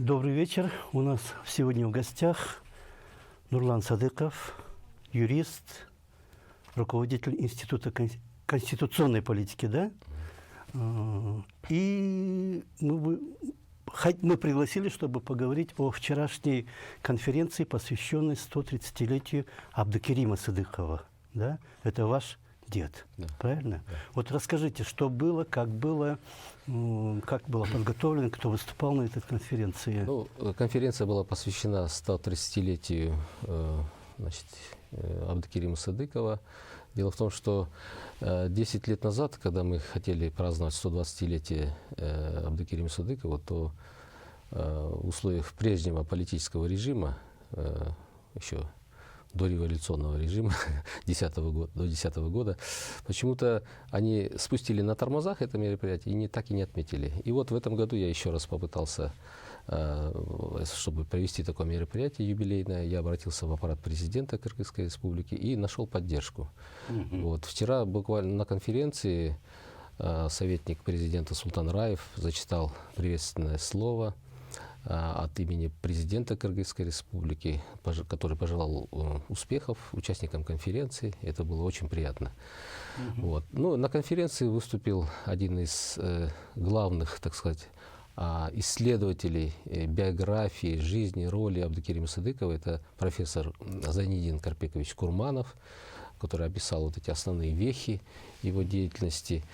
Добрый вечер. У нас сегодня в гостях Нурлан Садыков, юрист, руководитель Института конституционной политики, да? И мы пригласили, чтобы поговорить о вчерашней конференции, посвященной 130-летию Абдукерима Садыкова. Да? Это ваш дед, да. Правильно? Да. Вот расскажите, что было, как было подготовлено, кто выступал на этой конференции? Ну, конференция была посвящена 130-летию Абдукерима Садыкова. Дело в том, что 10 лет назад, когда мы хотели праздновать 120-летие Абдукерима Садыкова, то в условиях прежнего политического режима, еще до революционного режима до 2010 года, почему-то они спустили на тормозах это мероприятие и так и не отметили. И вот в этом году я еще раз попытался, чтобы провести такое мероприятие юбилейное, я обратился в аппарат президента Кыргызской республики и нашел поддержку. Вот. Вчера буквально на конференции советник президента Султан Раев зачитал приветственное слово от имени президента Кыргызской республики, который пожелал успехов участникам конференции. Это было очень приятно. Вот. Ну, на конференции выступил один из главных, так сказать, исследователей биографии, жизни, роли Абдукерима Садыкова. Это профессор Зайнидин Карпекович Курманов, который описал вот эти основные вехи его деятельности.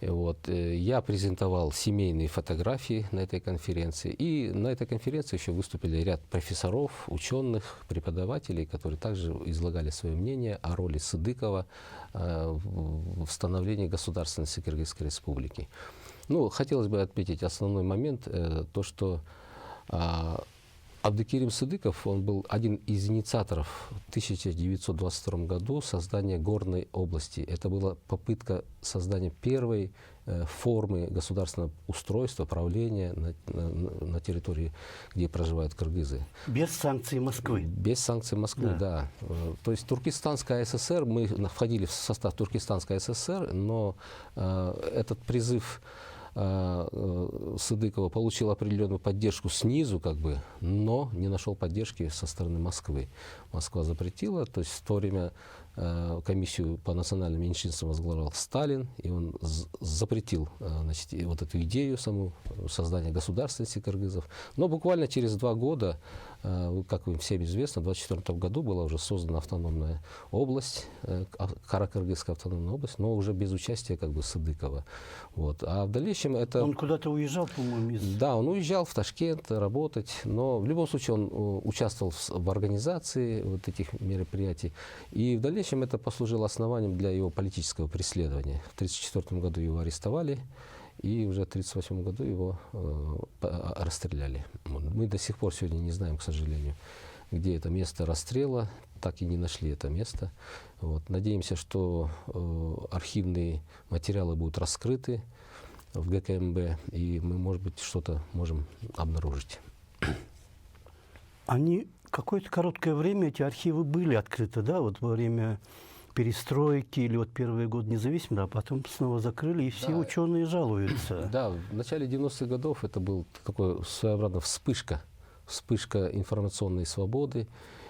Вот. Я презентовал семейные фотографии на этой конференции. И на этой конференции еще выступили ряд профессоров, ученых, преподавателей, которые также излагали свое мнение о роли Садыкова в становлении государственности Кыргызской республики. Ну, хотелось бы отметить основной момент, то, что Абдукерим Садыков, он был один из инициаторов в 1922 году создания горной области. Это была попытка создания первой формы государственного устройства, правления на территории, где проживают кыргызы. Без санкций Москвы. Без санкций Москвы, да. То есть Туркестанская ССР, мы входили в состав Туркестанской ССР, но этот призыв Садыкова получил определенную поддержку снизу, но не нашел поддержки со стороны Москвы. Москва запретила, то есть в то время комиссию по национальным меньшинствам возглавлял Сталин, и он запретил вот эту идею саму создания государственности кыргызов. Но буквально через 2 года, как им всем известно, в 1924 году была уже создана автономная область, Каракыргызская автономная область, но уже без участия Садыкова. Вот. А в дальнейшем это... Он куда-то уезжал, по-моему, Да, он уезжал в Ташкент работать, но в любом случае он участвовал в организации вот этих мероприятий. И в дальнейшем это послужило основанием для его политического преследования. В 1934 году его арестовали, и уже в 1938 году его расстреляли. Мы до сих пор сегодня не знаем, к сожалению, где это место расстрела, так и не нашли это место. Вот. Надеемся, что архивные материалы будут раскрыты в ГКМБ, и мы, может быть, что-то можем обнаружить. Какое-то короткое время эти архивы были открыты, да, вот во время перестройки или вот первый год независимости, а потом снова закрыли, и все ученые жалуются. Да, в начале 90-х годов это был такой своеобразная вспышка информационной свободы,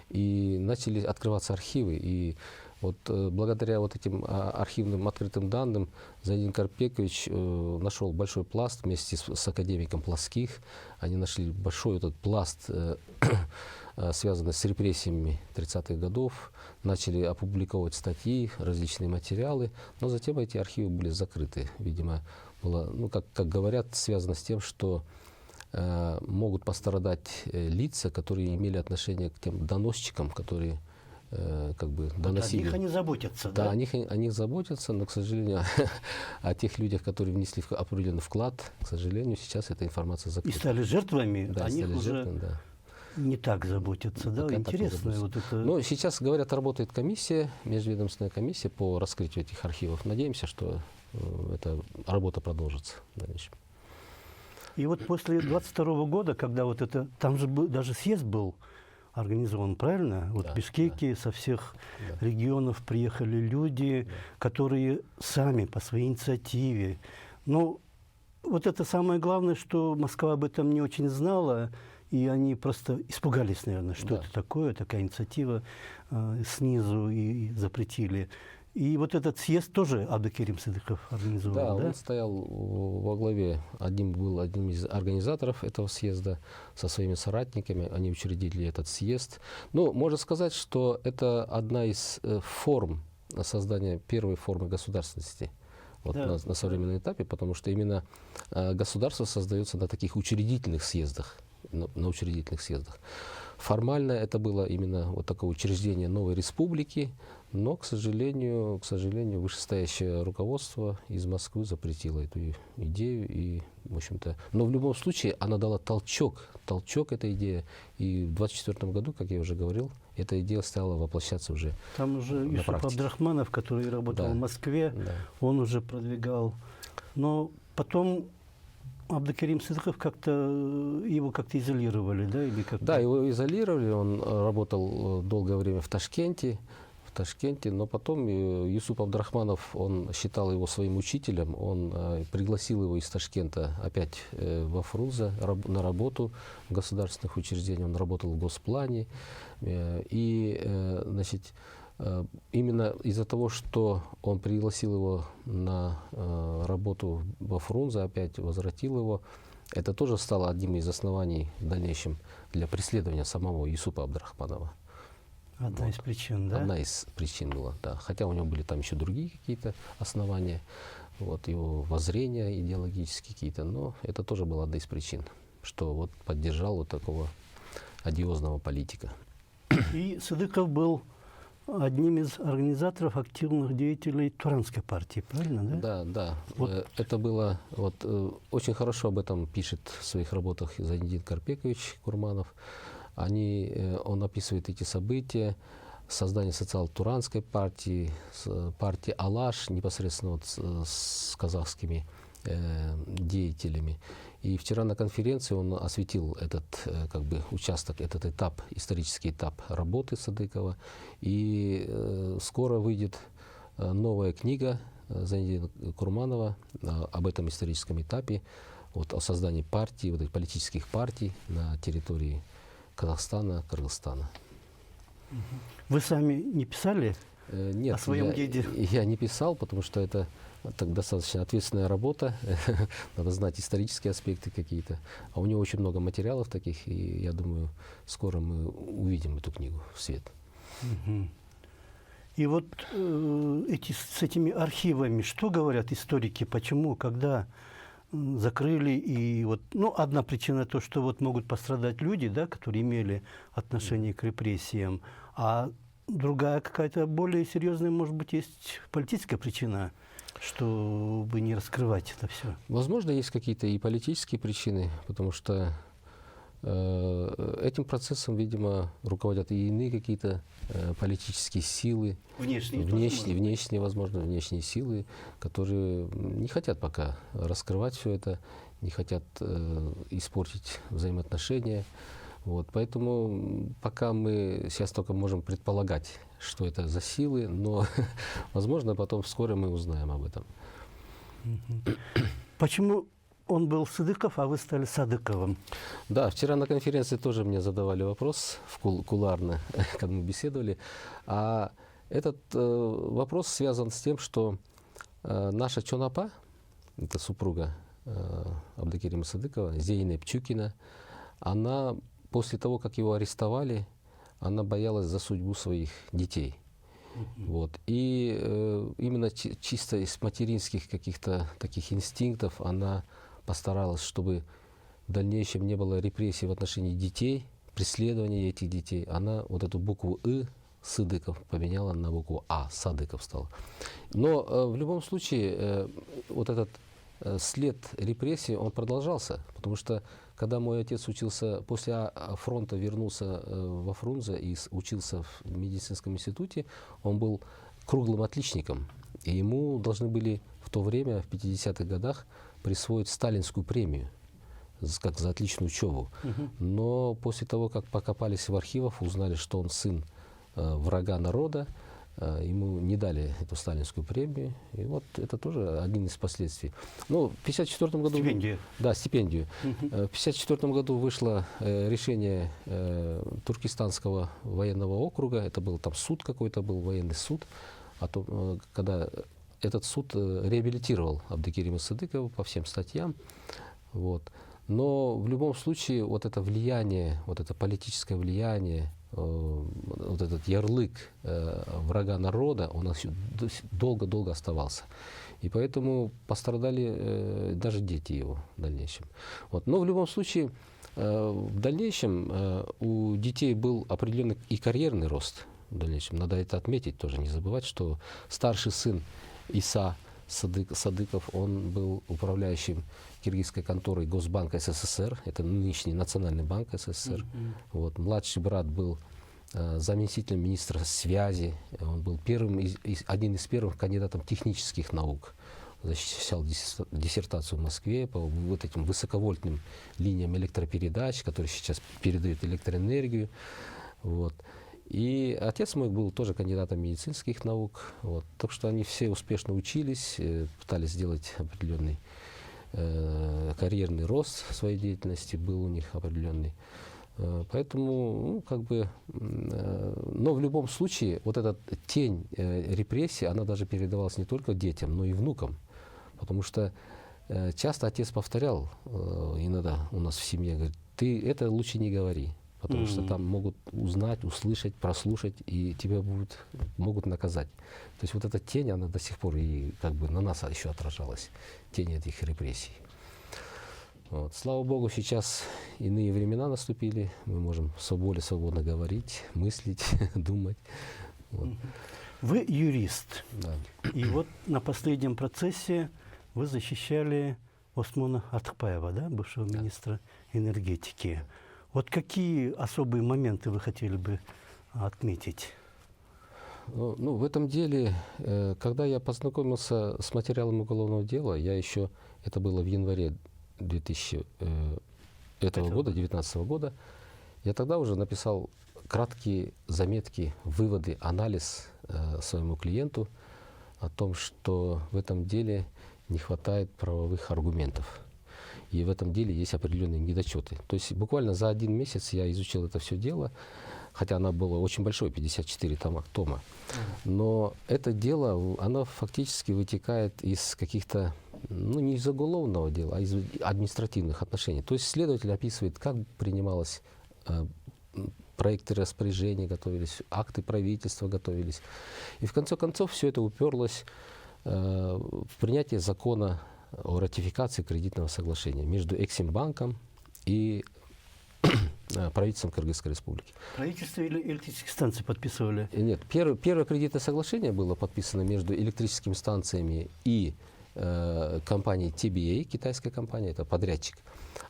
и начали открываться архивы. И вот благодаря вот этим архивным открытым данным Зайнидин Карпекович нашел большой пласт вместе с академиком Плоских. Они нашли большой этот пласт, связанный с репрессиями 30-х годов, начали опубликовать статьи, различные материалы, но затем эти архивы были закрыты. Видимо, было, как говорят, связано с тем, что могут пострадать лица, которые имели отношение к тем доносчикам, которые доносили. О них они заботятся, да? Да, о них заботятся, но, к сожалению, о тех людях, которые внесли определенный вклад, к сожалению, сейчас эта информация закрыта. И стали жертвами, да, о них уже не так заботятся, да? Интересно. Вот это... Но сейчас, говорят, работает комиссия, межведомственная комиссия по раскрытию этих архивов. Надеемся, что эта работа продолжится в дальнейшем. И вот после 22 года, когда вот это, там же даже съезд был организован, правильно? Вот в Бишкеке со всех регионов приехали люди, которые сами по своей инициативе. Но вот это самое главное, что Москва об этом не очень знала, и они просто испугались, наверное, что Да. это такое, такая инициатива снизу, и запретили. И вот этот съезд тоже Абдукерим Садыков Да, организовал, да? он стоял во главе, был одним из организаторов этого съезда со своими соратниками. Они учредили этот съезд. Ну, можно сказать, что это одна из форм создания первой формы государственности вот Да, на современном этапе, потому что именно государство создается на таких учредительных съездах, на учредительных съездах. Формально это было именно вот такое учреждение новой республики, но, к сожалению, вышестоящее руководство из Москвы запретило эту идею. И, в общем-то, но в любом случае она дала толчок этой идее. И в 1924 году, как я уже говорил, эта идея стала воплощаться уже Там уже на Юсуп практике. Абдрахманов, который работал Да. в Москве, Да. он уже продвигал. Но потом Абдукерим Садыков его как-то изолировали, да? Или как-то... Да, его изолировали, он работал долгое время в Ташкенте, но потом Юсуп Абдрахманов, он считал его своим учителем, он пригласил его из Ташкента опять во Фрунзе на работу в государственных учреждениях, он работал в Госплане, и, значит, именно из-за того, что он пригласил его на работу во Фрунзе, опять возвратил его, это тоже стало одним из оснований в дальнейшем для преследования самого Юсупа Абдрахманова. Одна из причин, да? Одна из причин была, да. Хотя у него были там еще другие какие-то основания, вот, его воззрения идеологические какие-то, но это тоже была одна из причин, что вот поддержал вот такого одиозного политика. И Садыков был одним из организаторов, активных деятелей Туранской партии, правильно, да? Да, да. Вот. Это было, вот, очень хорошо об этом пишет в своих работах Зайниддин Карпекович Курманов. Он описывает эти события, создание социал-туранской партии, партии Алаш, непосредственно вот с казахскими деятелями. И вчера на конференции он осветил этот участок, этот этап, исторический этап работы Садыкова. И скоро выйдет новая книга Зайниддина Курманова об этом историческом этапе, вот, о создании партий, вот этих политических партий на территории Казахстана, Кыргызстана. Вы сами не писали? Нет, О своем деде? я не писал, потому что это так достаточно ответственная работа, надо знать исторические аспекты какие-то. А у него очень много материалов таких, и я думаю, скоро мы увидим эту книгу в свет. И вот с этими архивами, что говорят историки, почему, когда закрыли, и вот, ну, одна причина то, что вот могут пострадать люди, да, которые имели отношение к репрессиям, а другая какая-то более серьезная, может быть, есть политическая причина, чтобы не раскрывать это все. Возможно, есть какие-то и политические причины, потому что этим процессом, видимо, руководят и иные какие-то политические силы, внешние силы, которые не хотят пока раскрывать все это, не хотят испортить взаимоотношения. Вот, поэтому пока мы сейчас только можем предполагать, что это за силы, но, возможно, потом вскоре мы узнаем об этом. Почему он был Садыков, а вы стали Садыковым? Да, вчера на конференции тоже мне задавали вопрос, кулуарно, когда мы беседовали. А этот вопрос связан с тем, что наша Чонапа, это супруга Абдукерима Садыкова, Зейнеп Чукина, она после того, как его арестовали, она боялась за судьбу своих детей. Вот. И именно чисто из материнских каких-то таких инстинктов она постаралась, чтобы в дальнейшем не было репрессий в отношении детей, преследования этих детей. Она вот эту букву «ы» Садыков поменяла на букву «а», Садыков стал. Но в любом случае вот этот след репрессий, он продолжался, потому что когда мой отец учился, после фронта вернулся во Фрунзе и учился в медицинском институте, он был круглым отличником. И ему должны были в то время, в 50-х годах, присвоить сталинскую премию, как за отличную учебу. Но после того, как покопались в архивах, узнали, что он сын врага народа, ему не дали эту сталинскую премию. И вот это тоже один из последствий. Но в 1954 году... Стипендию. Да, стипендию. В 1954 году вышло решение Туркестанского военного округа. Это был там суд какой-то, был военный суд. Когда этот суд реабилитировал Абдыкерима Сыдыкова по всем статьям. Вот. Но в любом случае вот это влияние, вот это политическое влияние, вот этот ярлык врага народа, он долго-долго оставался. И поэтому пострадали даже дети его в дальнейшем. Вот. Но в любом случае, в дальнейшем у детей был определенный и карьерный рост. В дальнейшем. Надо это отметить тоже, не забывать, что старший сын Иса Садыков, он был управляющим киргизской конторой Госбанка СССР, это нынешний Национальный банк СССР. Вот. Младший брат был заместителем министра связи, он был один из первых кандидатов технических наук, защищал диссертацию в Москве по вот этим высоковольтным линиям электропередач, которые сейчас передают электроэнергию. Вот. И отец мой был тоже кандидатом медицинских наук. Вот. Так что они все успешно учились, пытались сделать определенный карьерный рост своей деятельности, был у них определенный. Поэтому, но в любом случае, вот эта тень репрессий, она даже передавалась не только детям, но и внукам. Потому что часто отец повторял, иногда у нас в семье, говорит, ты это лучше не говори. Потому что там могут узнать, услышать, прослушать, и тебя могут наказать. То есть вот эта тень, она до сих пор и на нас еще отражалась, тень этих репрессий. Вот. Слава Богу, сейчас иные времена наступили, мы можем более свободно говорить, мыслить, думать. Вот. Вы юрист. Да. И вот на последнем процессе вы защищали Осмона Атыкпаева, да, бывшего министра энергетики. Вот какие особые моменты вы хотели бы отметить? Ну, в этом деле, когда я познакомился с материалом уголовного дела, это было в январе 2019 года, я тогда уже написал краткие заметки, выводы, анализ своему клиенту о том, что в этом деле не хватает правовых аргументов. И в этом деле есть определенные недочеты. То есть буквально за 1 месяц я изучил это все дело, хотя оно было очень большое, 54 тома. Но это дело, оно фактически вытекает из каких-то, не из уголовного дела, а из административных отношений. То есть следователь описывает, как принималось, проекты распоряжений готовились, акты правительства готовились. И в конце концов все это уперлось в принятие закона о ратификации кредитного соглашения между Эксимбанком и правительством Кыргызской республики. Правительство или электрические станции подписывали? Нет, первое кредитное соглашение было подписано между электрическими станциями и компанией TBA, китайская компания, это подрядчик.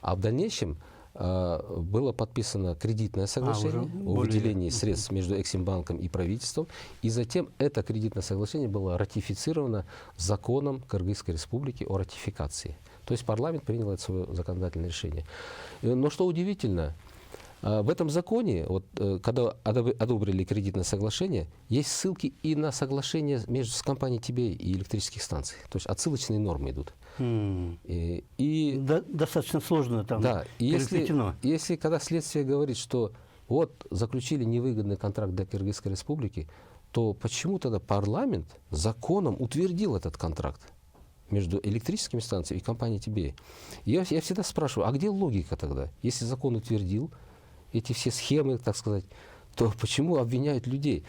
А в дальнейшем было подписано кредитное соглашение о выделении средств между Эксимбанком и правительством, и затем это кредитное соглашение было ратифицировано законом Кыргызской республики о ратификации. То есть парламент принял это свое законодательное решение. Но что удивительно, в этом законе, когда одобрили кредитное соглашение, есть ссылки и на соглашение с компанией TBA и электрических станций. То есть отсылочные нормы идут. Достаточно сложно там. Да, если когда следствие говорит, что вот заключили невыгодный контракт для Кыргызской республики, то почему тогда парламент законом утвердил этот контракт между электрическими станциями и компанией TBA? Я всегда спрашиваю, а где логика тогда? Если закон утвердил эти все схемы, так сказать, то почему обвиняют людей?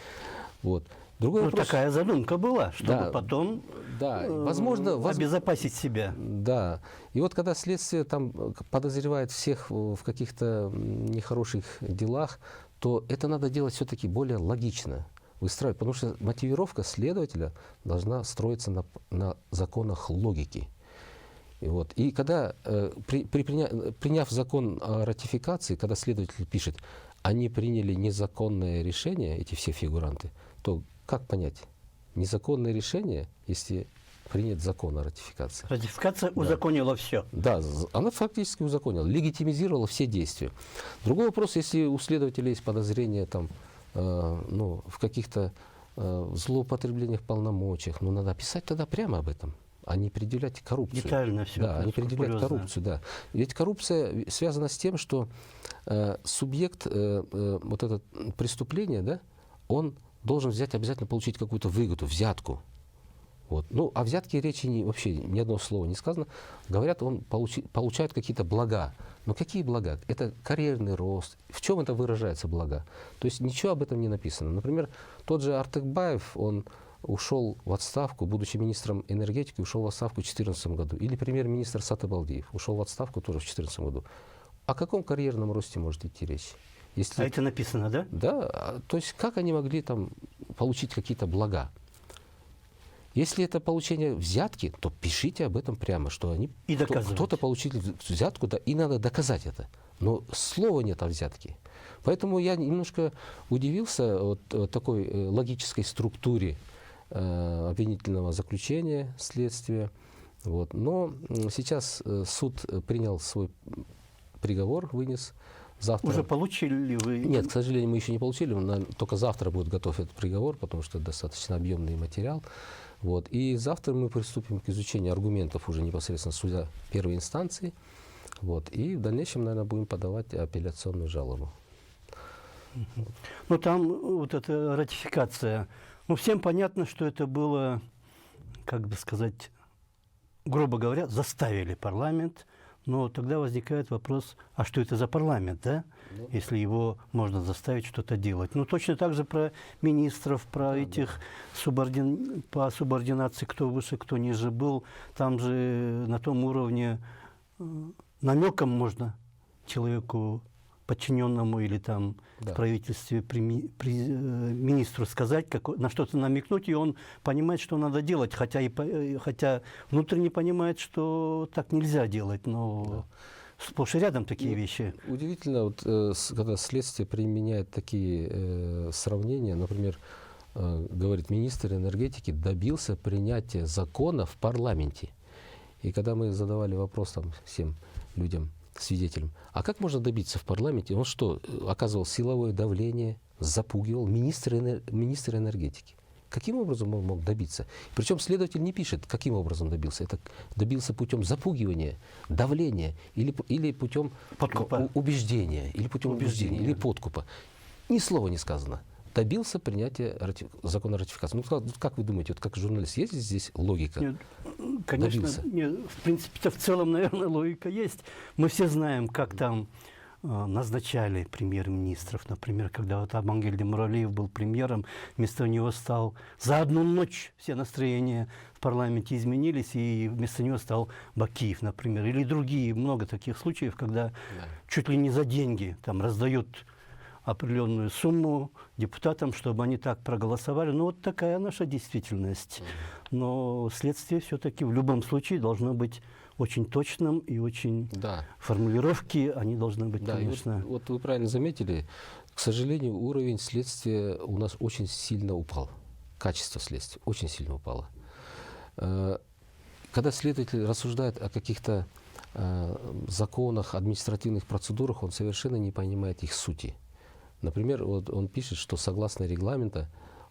Вот. Другой вопрос. Такая задумка была, чтобы потом возможно, обезопасить себя. Да. И вот когда следствие там подозревает всех в каких-то нехороших делах, то это надо делать все-таки более логично. Выстраивать, потому что мотивировка следователя должна строиться на законах логики. И когда, приняв закон о ратификации, когда следователь пишет, они приняли незаконное решение, эти все фигуранты, то как понять? Незаконное решение, если принят закон о ратификации. Ратификация узаконила все. Да, она фактически узаконила, легитимизировала все действия. Другой вопрос, если у следователя есть подозрения в каких-то злоупотреблениях в полномочиях. Ну, надо писать тогда прямо об этом, а не предъявлять коррупцию. Детально все. Да, а не предъявлять коррупцию, да. Ведь коррупция связана с тем, что субъект вот это преступление, да, он должен взять, обязательно получить какую-то выгоду, взятку. Вот. Ну, о взятке речи вообще ни одного слова не сказано. Говорят, он получает какие-то блага. Но какие блага? Это карьерный рост. В чем это выражается блага? То есть ничего об этом не написано. Например, тот же Артыкбаев, он ушел в отставку, будучи министром энергетики, ушел в отставку в 2014 году. Или премьер-министр Сатыбалдиев ушел в отставку тоже в 2014 году. О каком карьерном росте может идти речь? Если... А это написано, да? Да. То есть как они могли там получить какие-то блага? Если это получение взятки, то пишите об этом прямо, что они кто-то получил взятку, да, и надо доказать это. Но слова нет о взятке. Поэтому я немножко удивился от такой логической структуре обвинительного заключения следствия. Вот. Но сейчас суд принял свой приговор, вынес. Завтра... Уже получили вы? Нет, к сожалению, мы еще не получили. Только завтра будет готов этот приговор, потому что достаточно объемный материал. Вот. И завтра мы приступим к изучению аргументов уже непосредственно суда первой инстанции. Вот. И в дальнейшем, наверное, будем подавать апелляционную жалобу. Ну, там вот эта ратификация. Ну, всем понятно, что это было, как бы сказать, грубо говоря, заставили парламент. Но тогда возникает вопрос, а что это за парламент, да? Если его можно заставить что-то делать. Ну, точно так же про министров, про этих по субординации, кто выше, кто ниже был. Там же на том уровне намеком можно человеку, подчиненному или там в правительстве министру сказать, на что-то намекнуть, и он понимает, что надо делать, хотя внутренне понимает, что так нельзя делать, но сплошь и рядом такие вещи. Удивительно, вот, когда следствие применяет такие сравнения, например, говорит, министр энергетики добился принятия закона в парламенте. И когда мы задавали вопрос там всем людям, свидетелем, а как можно добиться в парламенте? Он что, оказывал силовое давление, запугивал министра энергетики? Каким образом он мог добиться? Причем следователь не пишет, каким образом добился. Это добился путем запугивания, давления или путем убеждения, или путем убеждения, или подкупа. Ни слова не сказано. Добился принятия закона ратификации. Ну, как вы думаете, вот как журналист, есть ли здесь логика? Нет, конечно, нет, в принципе-то в целом, наверное, логика есть. Мы все знаем, как там назначали премьер-министров. Например, когда вот Амангельд Муралиев был премьером, вместо него стал за одну ночь все настроения в парламенте изменились, и вместо него стал Бакиев, например. Или другие, много таких случаев, когда чуть ли не за деньги там раздают определенную сумму депутатам, чтобы они так проголосовали. Ну, вот такая наша действительность. Но следствие все-таки в любом случае должно быть очень точным и очень... Формулировки, они должны быть, конечно... Вот вы правильно заметили, к сожалению, уровень следствия у нас очень сильно упал. Качество следствия очень сильно упало. Когда следователь рассуждает о каких-то законах, административных процедурах, он совершенно не понимает их сути. Например, вот он пишет, что согласно регламенту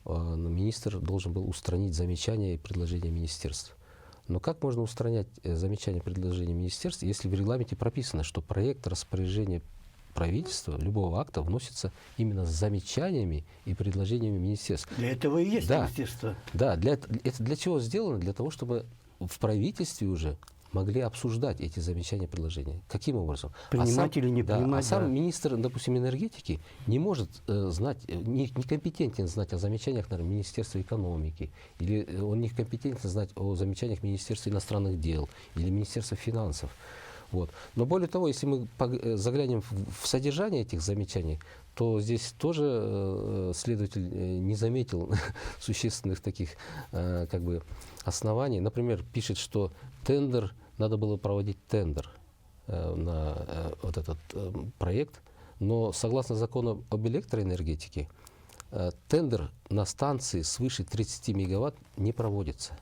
министр должен был устранить замечания и предложения министерств. Но как можно устранять замечания и предложения министерств, если в регламенте прописано, что проект распоряжения правительства, любого акта, вносится именно с замечаниями и предложениями министерств? Для этого и есть министерство. Да, это для чего сделано? Для того, чтобы в правительстве уже могли обсуждать эти замечания и предложения. Каким образом? Принимать или не принимать. Сам министр, допустим, энергетики не может знать, не компетентен знать о замечаниях, наверное, Министерства экономики, или он не компетентен знать о замечаниях Министерства иностранных дел или Министерства финансов. Вот. Но более того, если мы заглянем в содержание этих замечаний, то здесь тоже следователь не заметил существенных таких как бы оснований. Например, пишет, что надо было проводить тендер на вот этот проект, но согласно закону об электроэнергетике тендер на станции свыше 30 мегаватт не проводится.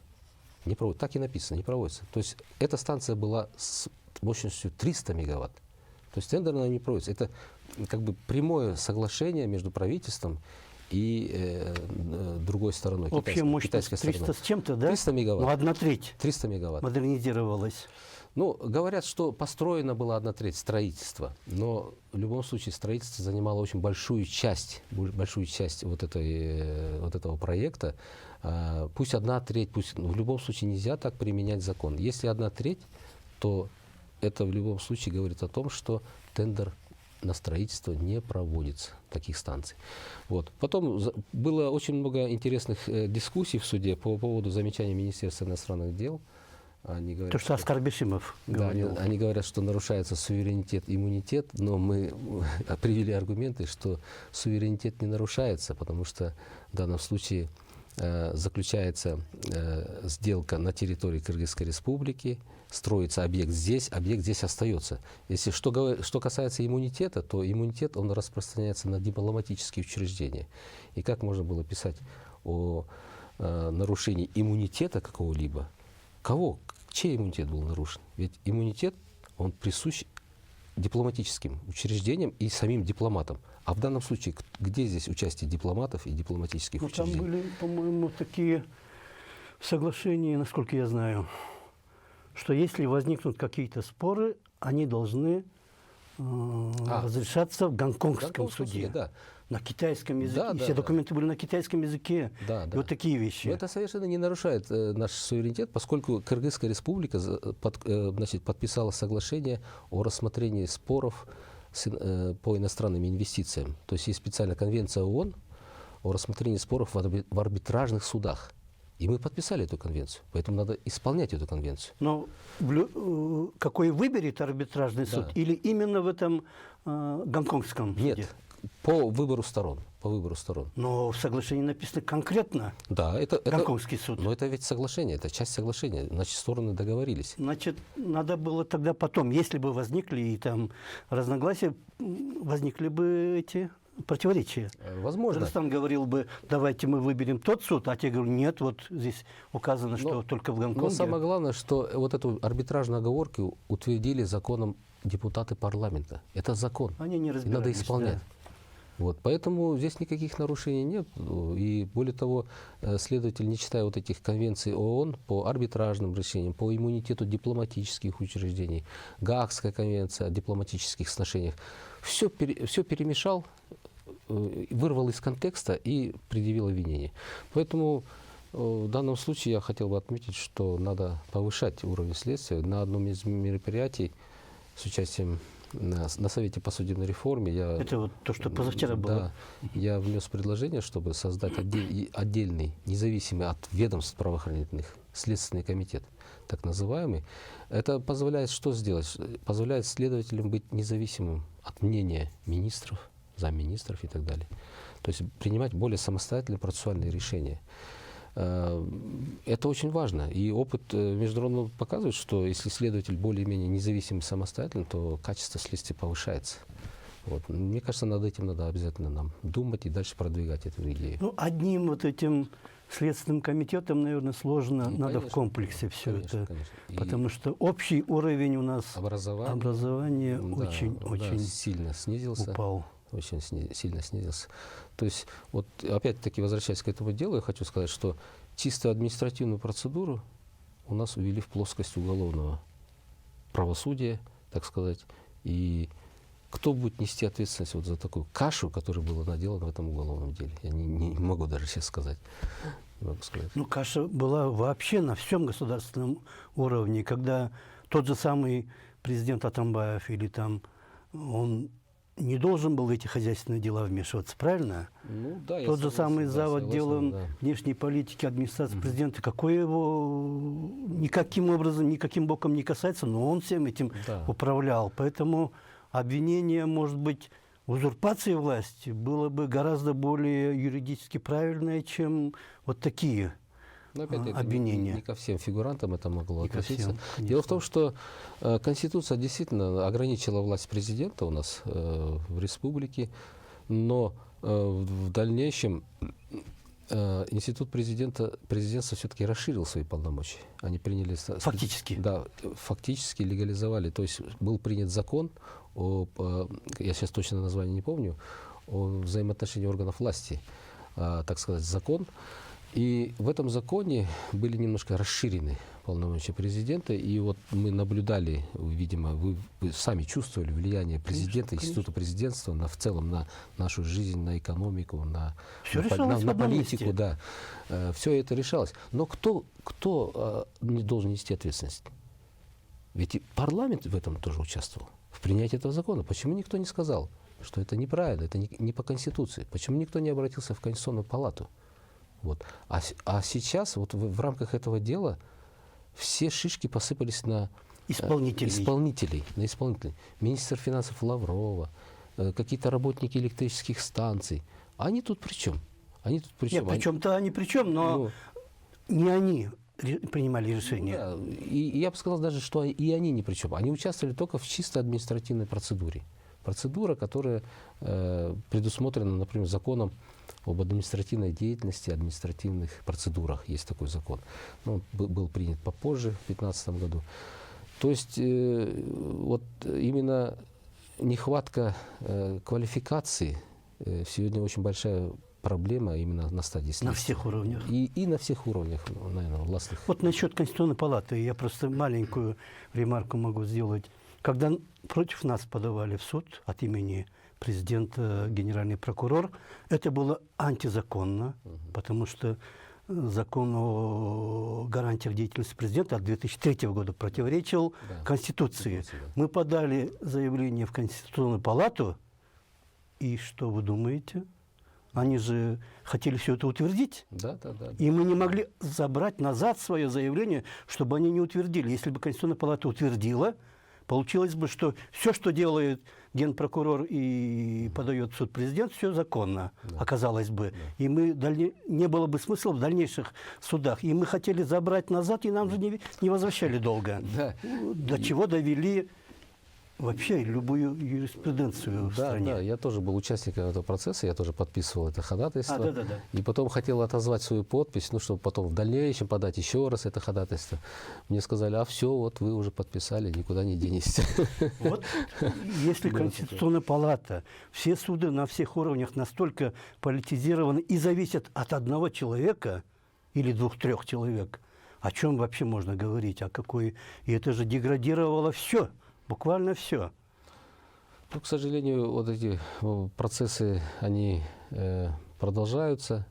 Так и написано, не проводится. То есть эта станция была с мощностью 300 мегаватт. То есть тендер она не проводится. Это как бы прямое соглашение между правительством и другой стороной, Общая мощность китайской 300 стороной. с чем-то, да? 300 мегаватт. Ну, 1/3 300 мегаватт. модернизировалась. Ну, говорят, что построена была 1/3 строительства, но в любом случае строительство занимало очень большую часть вот этого проекта. Пусть 1/3, пусть, но в любом случае нельзя так применять закон. Если 1/3, то это в любом случае говорит о том, что тендер на строительство не проводится таких станций. Вот. Потом было очень много интересных дискуссий в суде по поводу замечаний Министерства иностранных дел. Они говорят, То, что Оскар Бешимов говорил. Да, они говорят, что нарушается суверенитет, иммунитет, но мы привели аргументы, что суверенитет не нарушается, потому что в данном случае заключается сделка на территории Кыргызской республики, строится объект здесь остается. Если что касается иммунитета, то иммунитет, он распространяется на дипломатические учреждения. И как можно было писать о нарушении иммунитета какого-либо? Кого? Чей иммунитет был нарушен? Ведь иммунитет, он присущ дипломатическим учреждениям и самим дипломатам. А в данном случае, где здесь участие дипломатов и дипломатических учреждений? Там были, по-моему, такие соглашения, насколько я знаю, что если возникнут какие-то споры, они должны разрешаться в Гонконгском суде. Да. На китайском языке. Да, Все документы были на китайском языке. Да, И да. вот такие вещи. Но это совершенно не нарушает наш суверенитет, поскольку Кыргызская республика подписала соглашение о рассмотрении споров по иностранным инвестициям. То есть есть специальная конвенция ООН о рассмотрении споров в арбитражных судах. И мы подписали эту конвенцию, поэтому надо исполнять эту конвенцию. Но какой выберет арбитражный суд? Да. Или именно в этом гонконгском суде? Нет, по выбору сторон. Но в соглашении написано конкретно Да, это Гонконгский суд. Но это ведь соглашение, это часть соглашения. Значит, стороны договорились. Значит, надо было тогда потом, если бы возникли и там разногласия, возникли бы эти противоречия. Возможно. Казахстан говорил бы, давайте мы выберем тот суд, а те говорят, нет, вот здесь указано, что только в Гонконге. Но самое главное, что вот эту арбитражную оговорку утвердили законом депутаты парламента. Это закон. Они не И разбирались. надо исполнять. Да. Вот, поэтому здесь никаких нарушений нет. И более того, следователь, не читая вот этих конвенций ООН по арбитражным решениям, по иммунитету дипломатических учреждений, Гаагская конвенция о дипломатических сношениях, все перемешал, вырвал из контекста и предъявил обвинение. Поэтому в данном случае я хотел бы отметить, что надо повышать уровень следствия. На одном из мероприятий с участием на Совете по судебной реформе Это вот то, что позавчера было. Да, я внес предложение, чтобы создать отдельный, независимый от ведомств правоохранительных, Следственный комитет, так называемый. Это позволяет что сделать? Позволяет следователям быть независимым от мнения министров, замминистров и так далее. То есть принимать более самостоятельные процессуальные решения. Это очень важно. И опыт международного показывает, что если следователь более-менее независимый и самостоятельный, то качество следствия повышается. Вот. Мне кажется, над этим надо обязательно нам думать и дальше продвигать эту идею. Ну, одним вот этим Следственным комитетом, наверное, сложно. Ну, надо конечно, в комплексе все конечно, это. конечно. И Потому что общий уровень у нас образования да, очень сильно снизился. упал. Очень сильно снизился. То есть, вот опять-таки, возвращаясь к этому делу, я хочу сказать, что чисто административную процедуру у нас увели в плоскость уголовного правосудия, так сказать, и кто будет нести ответственность вот за такую кашу, которая была наделана в этом уголовном деле? Я не могу даже сейчас сказать. Не могу сказать. Ну, каша была вообще на всем государственном уровне, когда тот же самый президент Атамбаев или там, он не должен был в эти хозяйственные дела вмешиваться, правильно? Ну, да, Тот же самый зав. Отделом да. внешней политики администрации президента, какой его никаким образом, никаким боком не касается, но он всем этим управлял. Поэтому обвинение, может быть, в узурпации власти было бы гораздо более юридически правильное, чем вот такие обвинения. Не ко всем фигурантам это могло Не ко относиться. всем, Дело в том, что Конституция действительно ограничила власть президента у нас в республике, но в дальнейшем институт президентства все-таки расширил свои полномочия. Они приняли... Фактически. Да, фактически легализовали. То есть был принят закон я сейчас точно название не помню, о взаимоотношении органов власти. так сказать, закон. И в этом законе были немножко расширены полномочия президента. И вот мы наблюдали, видимо, вы сами чувствовали влияние президента, Конечно, института президентства в целом на нашу жизнь, на экономику, на Всё политику. месте. Да. Все это решалось. Но кто не должен нести ответственность? Ведь и парламент в этом тоже участвовал, в принятии этого закона. Почему никто не сказал, что это неправильно, это не по Конституции? Почему никто не обратился в Конституционную палату? Вот. А сейчас вот в рамках этого дела все шишки посыпались на Исполнителей. на исполнителей. Министр финансов Лаврова, какие-то работники электрических станций. Они тут при чем? Они тут при чем? Нет, причем-то они при чем, но не они принимали решение. Да, и я бы сказал даже, что и они ни при чем. Они участвовали только в чисто административной процедуре. Процедура, которая предусмотрена, например, законом об административной деятельности, административных процедурах. Есть такой закон. Он был принят попозже, в 2015 году. То есть вот именно нехватка квалификации сегодня очень большая проблема именно на стадии следствия. На всех уровнях. И на всех уровнях, наверное, властных. Вот насчет Конституционной палаты я просто маленькую ремарку могу сделать. Когда против нас подавали в суд от имени президента, генеральный прокурор, это было антизаконно, потому что закон о гарантиях деятельности президента от 2003 года противоречил Конституции. Да. Мы подали заявление в Конституционную палату, и что вы думаете? Они же хотели все это утвердить. Да. И мы не могли забрать назад свое заявление, чтобы они не утвердили. Если бы Конституционная палата утвердила, получилось бы, что все, что делает генпрокурор и подает в суд президент, все законно, оказалось бы. И мы не было бы смысла в дальнейших судах. И мы хотели забрать назад, и нам же не возвращали долго. Да. До чего довели вообще любую юриспруденцию в стране. Да, я тоже был участником этого процесса, я тоже подписывал это ходатайство. Да. И потом хотел отозвать свою подпись, чтобы потом в дальнейшем подать еще раз это ходатайство. Мне сказали, все, вот вы уже подписали, никуда не денетесь. Вот если Конституционная палата, все суды на всех уровнях настолько политизированы и зависят от одного человека или 2-3 человек, о чем вообще можно говорить, о какой... И это же деградировало все. Буквально все. Ну, к сожалению, вот эти процессы, они продолжаются.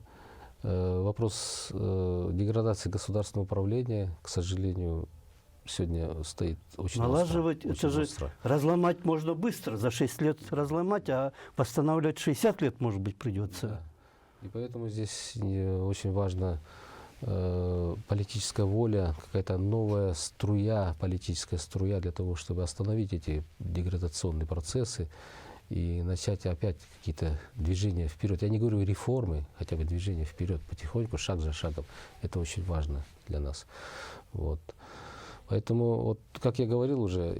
Вопрос деградации государственного управления, к сожалению, сегодня стоит очень налаживать, остро. Это же разломать можно быстро, за 6 лет разломать, а восстанавливать 60 лет, может быть, придется. Да. И поэтому здесь очень важно политическая воля, какая-то новая политическая струя для того, чтобы остановить эти деградационные процессы и начать опять какие-то движения вперед. Я не говорю реформы, хотя бы движения вперед, потихоньку, шаг за шагом. Это очень важно для нас. Вот. Поэтому, вот, как я говорил уже,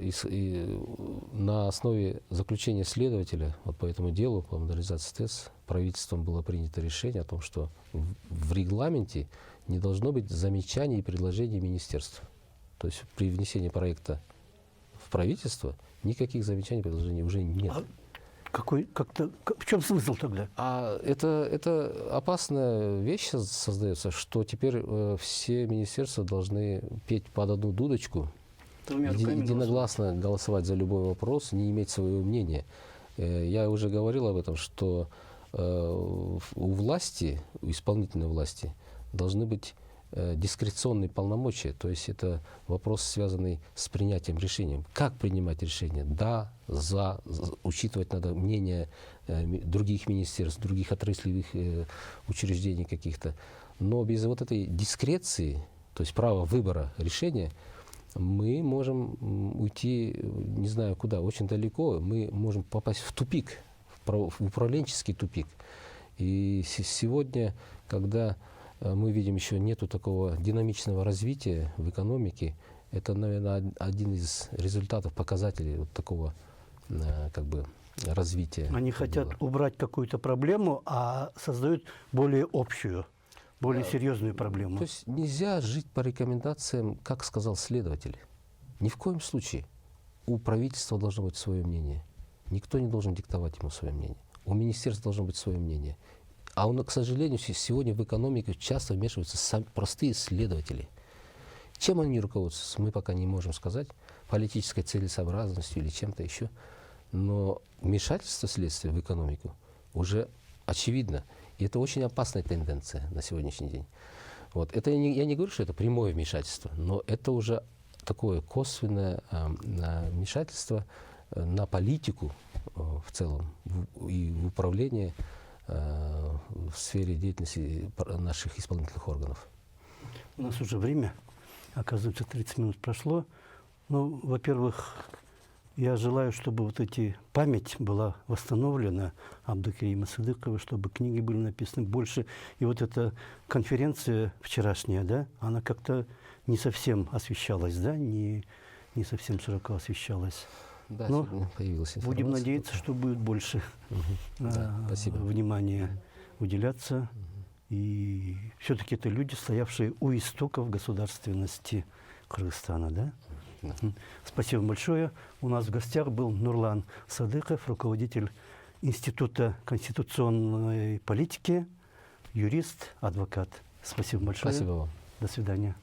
на основе заключения следователя по этому делу, по модернизации ТЭЦ, правительством было принято решение о том, что в регламенте не должно быть замечаний и предложений министерств. То есть при внесении проекта в правительство никаких замечаний и предложений уже нет. В чем смысл тогда? Это опасная вещь создается, что теперь все министерства должны петь под одну дудочку, единогласно голосовать за любой вопрос, не иметь своего мнения. Я уже говорил об этом, что у власти, у исполнительной власти, должны быть дискреционные полномочия, то есть это вопрос, связанный с принятием решения. Как принимать решения? Да, за, учитывать надо мнение других министерств, других отраслевых учреждений каких-то. Но без вот этой дискреции, то есть права выбора решения, мы можем уйти, не знаю куда, очень далеко, мы можем попасть в тупик, в управленческий тупик. И сегодня, когда мы видим, еще нету такого динамичного развития в экономике, это, наверное, один из результатов, показателей вот такого развития. Они хотят убрать какую-то проблему, а создают более общую, более серьезную проблему. То есть нельзя жить по рекомендациям, как сказал следователь. Ни в коем случае. У правительства должно быть свое мнение. Никто не должен диктовать ему свое мнение. У министерства должно быть свое мнение. к сожалению, сегодня в экономику часто вмешиваются простые следователи. Чем они руководствуются, мы пока не можем сказать. Политической целесообразностью или чем-то еще. Но вмешательство следствия в экономику уже очевидно. И это очень опасная тенденция на сегодняшний день. Вот. Это я не говорю, что это прямое вмешательство, но это уже такое косвенное вмешательство на политику в целом и в управление в сфере деятельности наших исполнительных органов. У нас уже время, оказывается, 30 минут прошло. Ну, во-первых, я желаю, чтобы вот эти память была восстановлена Абдукерима Сыдыкова, чтобы книги были написаны больше. И вот эта конференция вчерашняя, да, она как-то не совсем освещалась, да, не совсем широко освещалась. Да, Но появилась информация. будем надеяться, что будет больше внимания уделяться. И все-таки это люди, стоявшие у истоков государственности Кыргызстана, да? Да. Спасибо большое. У нас в гостях был Нурлан Садыков, руководитель Института конституционной политики, юрист, адвокат. Спасибо большое. Спасибо вам. До свидания.